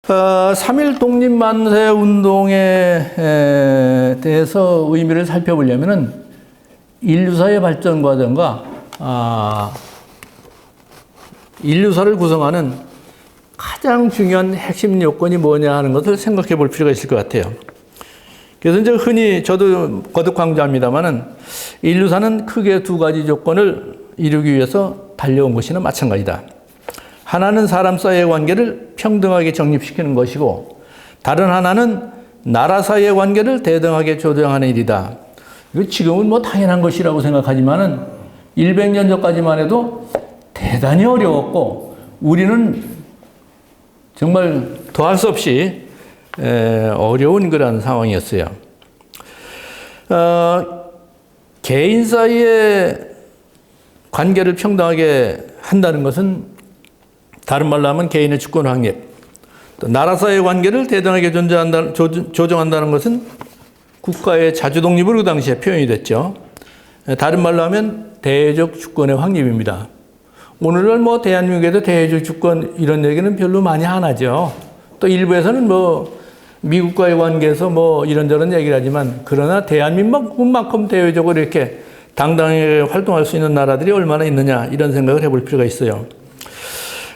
3.1 독립만세 운동에 대해서 의미를 살펴보려면은 인류사의 발전 과정과 인류사를 구성하는 가장 중요한 핵심 요건이 뭐냐 하는 것을 생각해 볼 필요가 있을 것 같아요. 그래서 이제 흔히 저도 거듭 강조합니다만은 인류사는 크게 두 가지 조건을 이루기 위해서 달려온 것이나 마찬가지다. 하나는 사람 사이의 관계를 평등하게 정립시키는 것이고, 다른 하나는 나라 사이의 관계를 대등하게 조정하는 일이다. 이거 지금은 뭐 당연한 것이라고 생각하지만은 100년 전까지만 해도 대단히 어려웠고, 우리는 정말 더할 수 없이 어려운 그런 상황이었어요. 개인 사이의 관계를 평등하게 한다는 것은 다른 말로 하면 개인의 주권 확립, 또 나라 사이의 관계를 대등하게 조정한다는 것은 국가의 자주 독립으로 그 당시에 표현이 됐죠. 다른 말로 하면 대외적 주권의 확립입니다. 오늘날 뭐 대한민국에도 대외적 주권 이런 얘기는 별로 많이 안 하죠. 또 일부에서는 뭐 미국과의 관계에서 뭐 이런저런 얘기를 하지만, 그러나 대한민국만큼 대외적으로 이렇게 당당하게 활동할 수 있는 나라들이 얼마나 있느냐, 이런 생각을 해볼 필요가 있어요.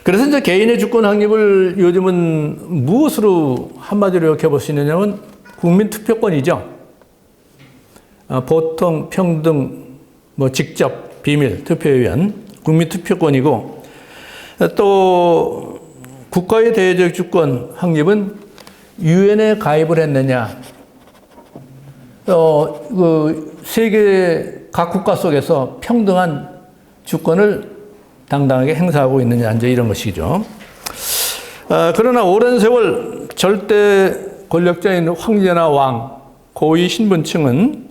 그래서 이제 개인의 주권 확립을 요즘은 무엇으로 한마디로 이렇게 볼 수 있느냐면 국민 투표권이죠. 보통, 평등, 뭐 직접, 비밀, 투표에 의한 국민 투표권이고, 또 국가의 대외적 주권 확립은 유엔에 가입을 했느냐, 세계 각 국가 속에서 평등한 주권을 당당하게 행사하고 있느냐, 이제 이런 것이죠. 그러나 오랜 세월 절대 권력자인 황제나 왕, 고위 신분층은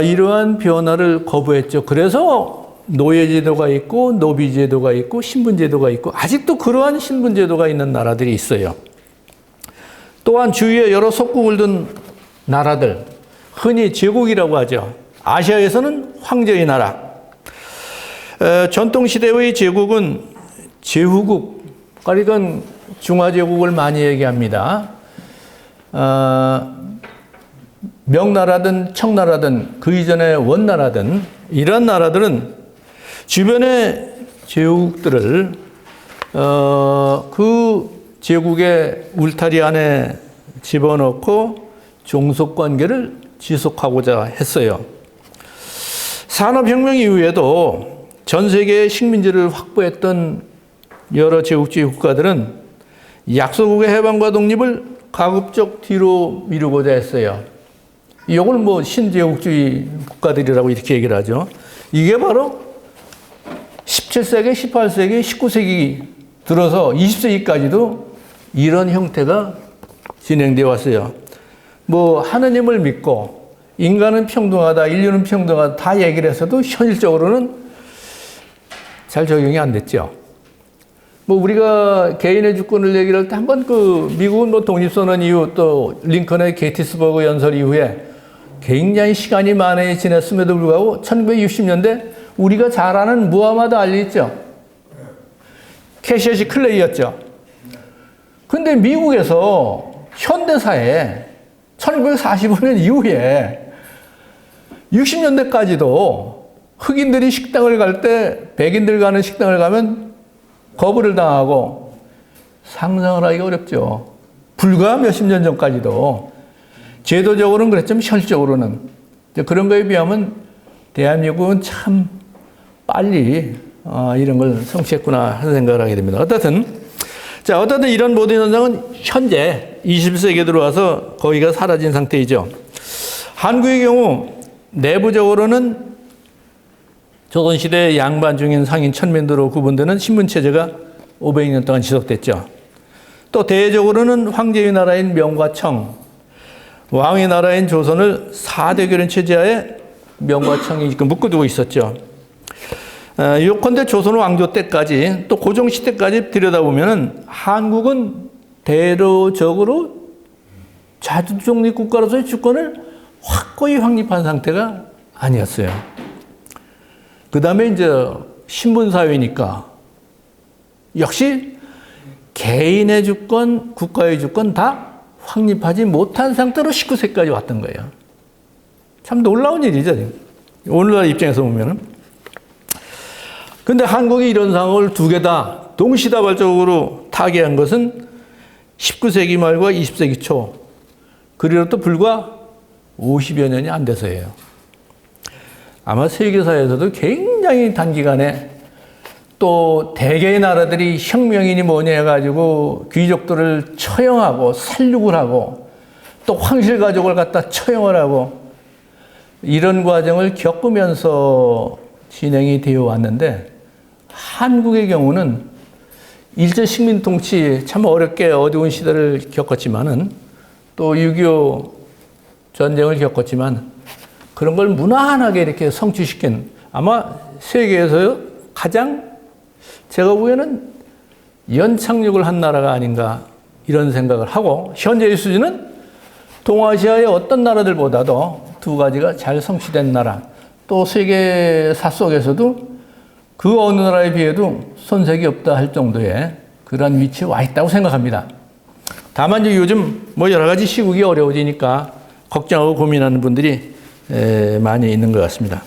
이러한 변화를 거부했죠. 그래서 노예제도가 있고 노비제도가 있고 신분제도가 있고, 아직도 그러한 신분제도가 있는 나라들이 있어요. 또한 주위에 여러 속국을 둔 나라들, 흔히 제국이라고 하죠. 아시아에서는 황제의 나라. 전통시대의 제국은 제후국, 그러니까 중화제국을 많이 얘기합니다. 명나라든 청나라든 그 이전의 원나라든 이런 나라들은 주변의 제국들을 그 제국의 울타리 안에 집어넣고 종속관계를 지속하고자 했어요. 산업혁명 이후에도 전 세계의 식민지를 확보했던 여러 제국주의 국가들은 약소국의 해방과 독립을 가급적 뒤로 미루고자 했어요. 이걸 뭐 신제국주의 국가들이라고 이렇게 얘기를 하죠. 이게 바로 17세기, 18세기, 19세기 들어서 20세기까지도 이런 형태가 진행되어 왔어요. 뭐 하느님을 믿고 인간은 평등하다, 인류는 평등하다 다 얘기를 했어도 현실적으로는 잘 적용이 안 됐죠. 뭐 우리가 개인의 주권을 얘기를 할 때 한번 미국은 뭐 독립선언 이후 또 링컨의 게티스버그 연설 이후에 굉장히 시간이 많이 지났음에도 불구하고 1960년대 우리가 잘 아는 무하마드 알리 있죠. 캐시어스 클레이였죠. 근데 미국에서 현대사에 1945년 이후에 60년대까지도 흑인들이 식당을 갈 때 백인들 가는 식당을 가면 거부를 당하고, 상상을 하기가 어렵죠. 불과 몇십 년 전까지도. 제도적으로는 그랬지만 현실적으로는. 그런 거에 비하면 대한민국은 참 빨리 이런 걸 성취했구나 하는 생각을 하게 됩니다. 어쨌든 이런 모든 현상은 현재 21세기에 들어와서 거의가 사라진 상태이죠. 한국의 경우 내부적으로는 조선시대 양반 중인 상인 천민들로 구분되는 신분체제가 500년 동안 지속됐죠. 또 대외적으로는 황제의 나라인 명과 청, 왕의 나라인 조선을 4대 교련 체제하에 명과 청이 묶어두고 있었죠. 요컨대 조선 왕조 때까지 또 고종 시대까지 들여다보면 한국은 대로적으로 자주독립 국가로서의 주권을 확고히 확립한 상태가 아니었어요. 그 다음에 이제 신분사회니까 역시 개인의 주권, 국가의 주권 다 확립하지 못한 상태로 19세기까지 왔던 거예요. 참 놀라운 일이죠. 오늘날 입장에서 보면은. 근데 한국이 이런 상황을 두 개 다 동시다발적으로 타개한 것은 19세기 말과 20세기 초, 그리고도 불과 50여 년이 안 돼서예요. 아마 세계사에서도 굉장히 단기간에 또 대개의 나라들이 혁명이니 뭐니 해가지고 귀족들을 처형하고 살육을 하고 또 황실가족을 갖다 처형을 하고 이런 과정을 겪으면서 진행이 되어 왔는데, 한국의 경우는 일제 식민 통치 참 어렵게 어려운 시대를 겪었지만은 또 6.25 전쟁을 겪었지만 그런 걸 무난하게 이렇게 성취시킨, 아마 세계에서 가장 제가 보기에는 연착륙을 한 나라가 아닌가 이런 생각을 하고, 현재의 수준은 동아시아의 어떤 나라들보다도 두 가지가 잘 성취된 나라, 또 세계사 속에서도 그 어느 나라에 비해도 손색이 없다 할 정도의 그런 위치에 와 있다고 생각합니다. 다만 이제 요즘 뭐 여러 가지 시국이 어려워지니까 걱정하고 고민하는 분들이 많이 있는 것 같습니다.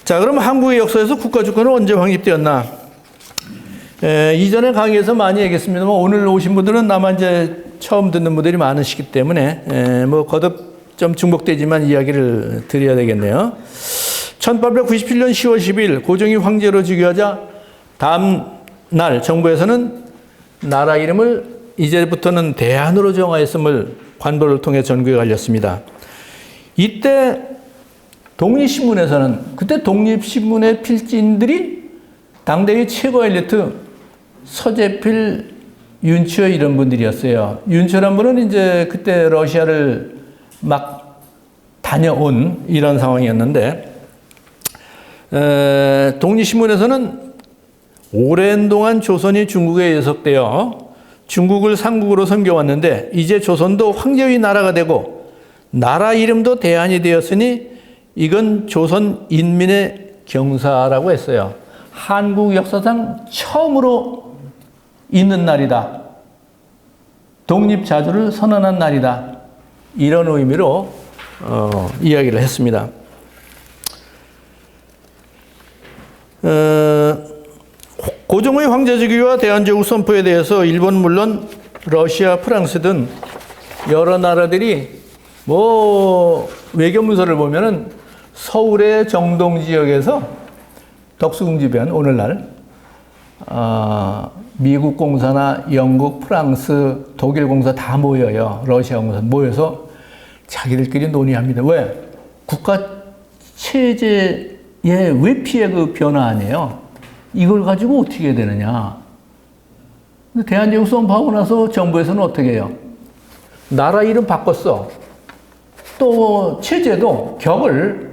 자, 그럼 한국의 역사에서 국가주권은 언제 확립되었나? 이전에 강의에서 많이 얘기했습니다만 오늘 오신 분들은 아마 이제 처음 듣는 분들이 많으시기 때문에 뭐 거듭 좀 중복되지만 이야기를 드려야 되겠네요. 1897년 10월 10일 고종이 황제로 즉위하자 다음 날 정부에서는 나라 이름을 이제부터는 대한으로 정하였음을 관보를 통해 전국에 알렸습니다. 이때 독립신문에서는, 그때 독립신문의 필진들이 당대의 최고 엘리트 서재필, 윤치호 이런 분들이었어요. 윤치호란 분은 이제 그때 러시아를 막 다녀온 이런 상황이었는데, 독립신문에서는 오랜 동안 조선이 중국에 예속되어 중국을 상국으로 섬겨왔는데 이제 조선도 황제의 나라가 되고 나라 이름도 대한이 되었으니 이건 조선 인민의 경사라고 했어요. 한국 역사상 처음으로 있는 날이다. 독립자주를 선언한 날이다. 이런 의미로 이야기를 했습니다. 고종의 황제즉위와 대한제국 선포에 대해서 일본 물론 러시아, 프랑스 등 여러 나라들이 뭐 외교 문서를 보면은 서울의 정동 지역에서 덕수궁지변 오늘날 미국 공사나 영국, 프랑스, 독일 공사 다 모여요. 러시아 공사 모여서 자기들끼리 논의합니다. 왜? 국가 체제에 왜 피해 그 변화 아니에요? 이걸 가지고 어떻게 해야 되느냐. 대한제국 선포하고 나서 정부에서는 어떻게 해요? 나라 이름 바꿨어. 또 체제도 격을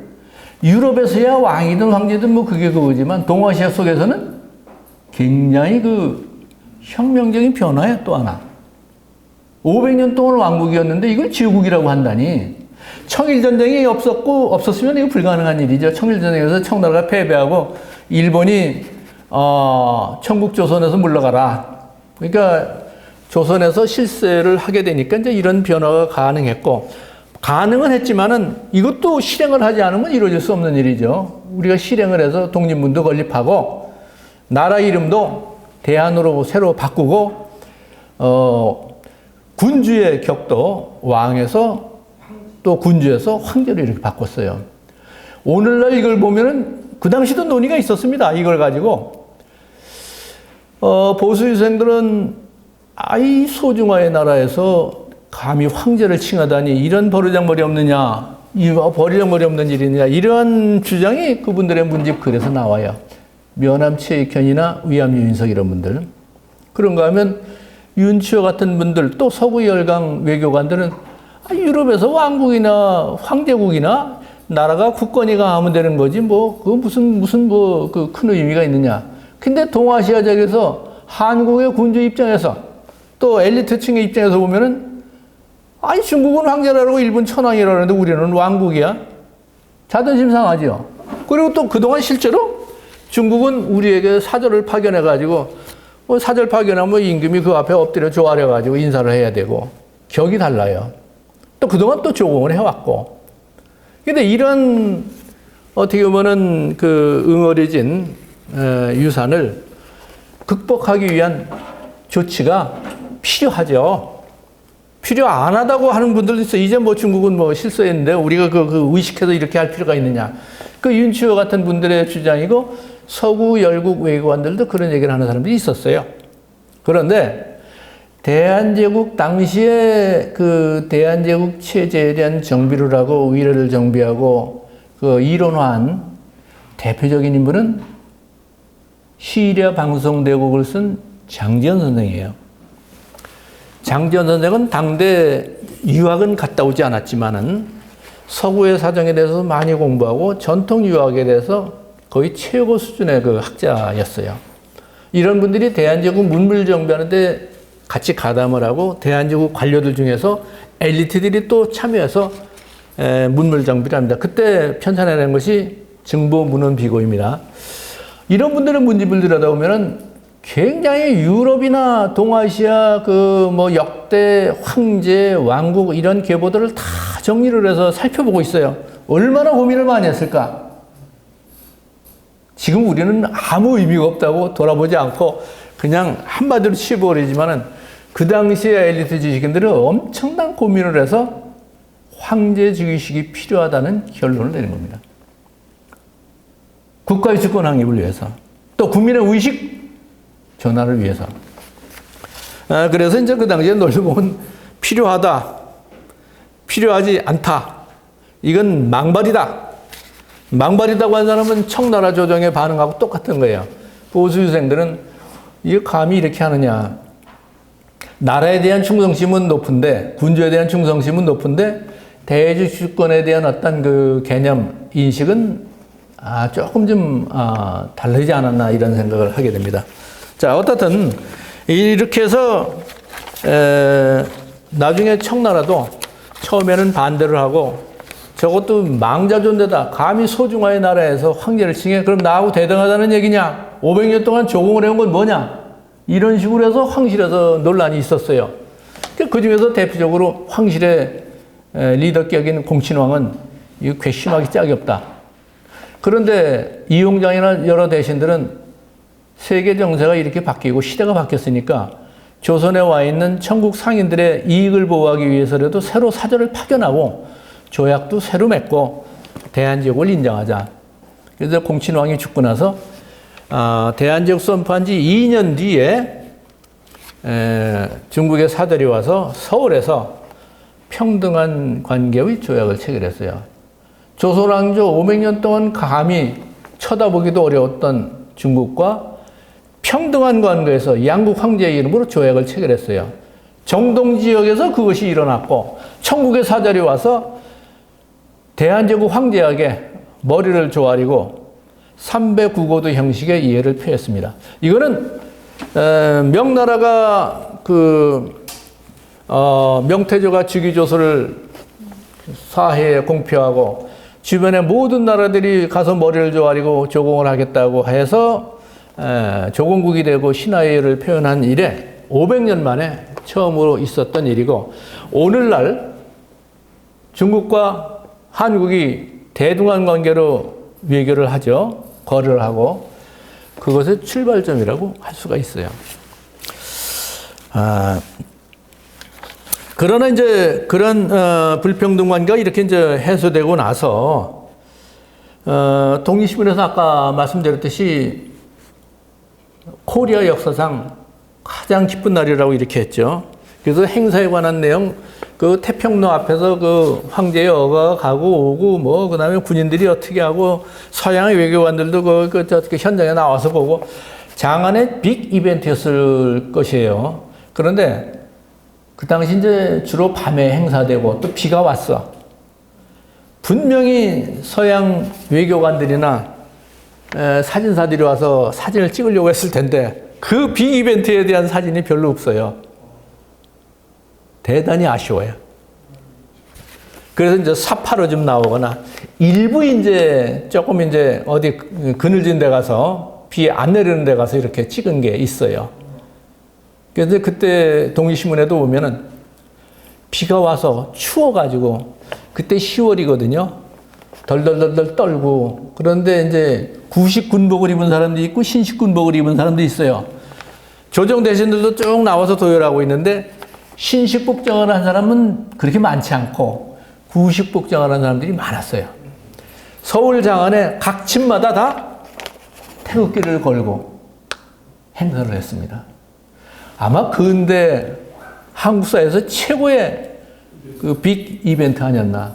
유럽에서야 왕이든 황제든 뭐 그게 그거지만 동아시아 속에서는 굉장히 그 혁명적인 변화야 또 하나. 500년 동안 왕국이었는데 이걸 제국이라고 한다니. 청일전쟁이 없었으면 이거 불가능한 일이죠. 청일전쟁에서 청나라가 패배하고 일본이 청국조선에서 물러가라. 그러니까 조선에서 실세를 하게 되니까 이제 이런 변화가 가능했고, 가능은 했지만은 이것도 실행을 하지 않으면 이루어질 수 없는 일이죠. 우리가 실행을 해서 독립문도 건립하고 나라 이름도 대한으로 새로 바꾸고 군주의 격도 왕에서 또 군주에서 황제로 이렇게 바꿨어요. 오늘날 이걸 보면은 그 당시도 논의가 있었습니다. 이걸 가지고 보수 유생들은 아이 소중화의 나라에서 감히 황제를 칭하다니 이런 버르장머리 없느냐, 버르장머리 없는 일이냐, 이러한 주장이 그분들의 문집 글에서 나와요. 면함 최익현이나 위암 유인석 이런 분들. 그런가 하면 윤치호 같은 분들, 또 서구 열강 외교관들은 유럽에서 왕국이나 황제국이나 나라가 국권이 강하면 되는 거지 뭐 그 무슨 뭐 그 큰 의미가 있느냐. 근데 동아시아적에서 한국의 군주 입장에서 또 엘리트층의 입장에서 보면은 아니 중국은 황제라고 일본 천황이라는데 우리는 왕국이야. 자존심 상하죠. 그리고 또 그동안 실제로 중국은 우리에게 사절을 파견해 가지고 사절 파견하면 임금이 그 앞에 엎드려 조아려가지고 인사를 해야 되고, 격이 달라요. 또 그동안 또 조공을 해왔고. 근데 이런, 어떻게 보면은 그 응어리진 유산을 극복하기 위한 조치가 필요하죠. 필요 안 하다고 하는 분들도 있어요. 이제 뭐 중국은 뭐 실수했는데 우리가 그 의식해서 이렇게 할 필요가 있느냐. 그 윤치호 같은 분들의 주장이고 서구 열국 외교관들도 그런 얘기를 하는 사람들이 있었어요. 그런데 대한제국 당시에 그 대한제국 체제에 대한 정비를 하고 위례를 정비하고 그 이론화한 대표적인 인물은 시리아 방송대국을 쓴 장지연 선생이에요. 장지연 선생은 당대 유학은 갔다 오지 않았지만은 서구의 사정에 대해서 많이 공부하고 전통 유학에 대해서 거의 최고 수준의 그 학자였어요. 이런 분들이 대한제국 문물 정비하는데 같이 가담을 하고 대한제국 관료들 중에서 엘리트들이 또 참여해서 문물 정비를 합니다. 그때 편찬해낸 것이 증보 문헌 비고입니다. 이런 분들의 문집을 들여다보면은 굉장히 유럽이나 동아시아 그 뭐 역대 황제, 왕국 이런 계보들을 다 정리를 해서 살펴보고 있어요. 얼마나 고민을 많이 했을까? 지금 우리는 아무 의미가 없다고 돌아보지 않고 그냥 한마디로 치워버리지만은 그 당시에 엘리트 지식인들은 엄청난 고민을 해서 황제 즉위식이 필요하다는 결론을 내린 겁니다. 국가의 주권 확립을 위해서, 또 국민의 의식 전환을 위해서. 그래서 이제 그 당시에 논리공은 필요하다, 필요하지 않다, 이건 망발이다. 망발이다고 한 사람은 청나라 조정에 반응하고 똑같은 거예요. 보수 유생들은 이게 감히 이렇게 하느냐. 나라에 대한 충성심은 높은데, 군주에 대한 충성심은 높은데, 대주 주권에 대한 어떤 그 개념, 인식은 조금 좀 다르지 않았나 이런 생각을 하게 됩니다. 자, 어떻든 이렇게 해서 나중에 청나라도 처음에는 반대를 하고 저것도 망자 존재다. 감히 소중화의 나라에서 황제를 칭해? 그럼 나하고 대등하다는 얘기냐? 500년 동안 조공을 해온 건 뭐냐? 이런 식으로 해서 황실에서 논란이 있었어요. 그 중에서 대표적으로 황실의 리더격인 공친왕은 이거 괘씸하기 짝이 없다. 그런데 이용장이나 여러 대신들은 세계 정세가 이렇게 바뀌고 시대가 바뀌었으니까 조선에 와 있는 천국 상인들의 이익을 보호하기 위해서라도 새로 사절을 파견하고 조약도 새로 맺고 대한제국을 인정하자. 그래서 공친왕이 죽고 나서 대한제국 선포한 지 2년 뒤에 중국의 사절이 와서 서울에서 평등한 관계의 조약을 체결했어요. 조선왕조 500년 동안 감히 쳐다보기도 어려웠던 중국과 평등한 관계에서 양국 황제의 이름으로 조약을 체결했어요. 정동 지역에서 그것이 일어났고 천국의 사절이 와서 대한제국 황제에게 머리를 조아리고 309고도 형식의 이해를 표했습니다. 이거는 명나라가 명태조가 즉위조서를 사해에 공표하고 주변의 모든 나라들이 가서 머리를 조아리고 조공을 하겠다고 해서 조공국이 되고 신하회를 표현한 이래 500년 만에 처음으로 있었던 일이고, 오늘날 중국과 한국이 대등한 관계로 외교를 하죠. 거래를 하고, 그것의 출발점이라고 할 수가 있어요. 그러나 이제 그런 불평등 관계가 이렇게 이제 해소되고 나서 독립신문에서 아까 말씀드렸듯이 코리아 역사상 가장 기쁜 날이라고 이렇게 했죠. 그래서 행사에 관한 내용, 그 태평로 앞에서 그 황제의 어가가 가고 오고, 뭐, 그 다음에 군인들이 어떻게 하고, 서양의 외교관들도 그 현장에 나와서 보고, 장안의 빅 이벤트였을 것이에요. 그런데 그 당시 이제 주로 밤에 행사되고 또 비가 왔어. 분명히 서양 외교관들이나 사진사들이 와서 사진을 찍으려고 했을 텐데 그 빅 이벤트에 대한 사진이 별로 없어요. 대단히 아쉬워요. 그래서 이제 사파로 좀 나오거나 일부 이제 조금 이제 어디 그늘진 데 가서 비 안 내리는 데 가서 이렇게 찍은 게 있어요. 그런데 그때 동일신문에도 보면은 비가 와서 추워가지고 그때 10월이거든요. 덜덜덜덜 떨고 그런데 이제 구식 군복을 입은 사람도 있고 신식 군복을 입은 사람도 있어요. 조정 대신들도 쭉 나와서 도열하고 있는데 신식 복장을 한 사람은 그렇게 많지 않고 구식 복장을 한 사람들이 많았어요. 서울 장안에 각 층마다 다 태극기를 걸고 행사를 했습니다. 아마 근대 한국사에서 최고의 그 빅 이벤트 아니었나.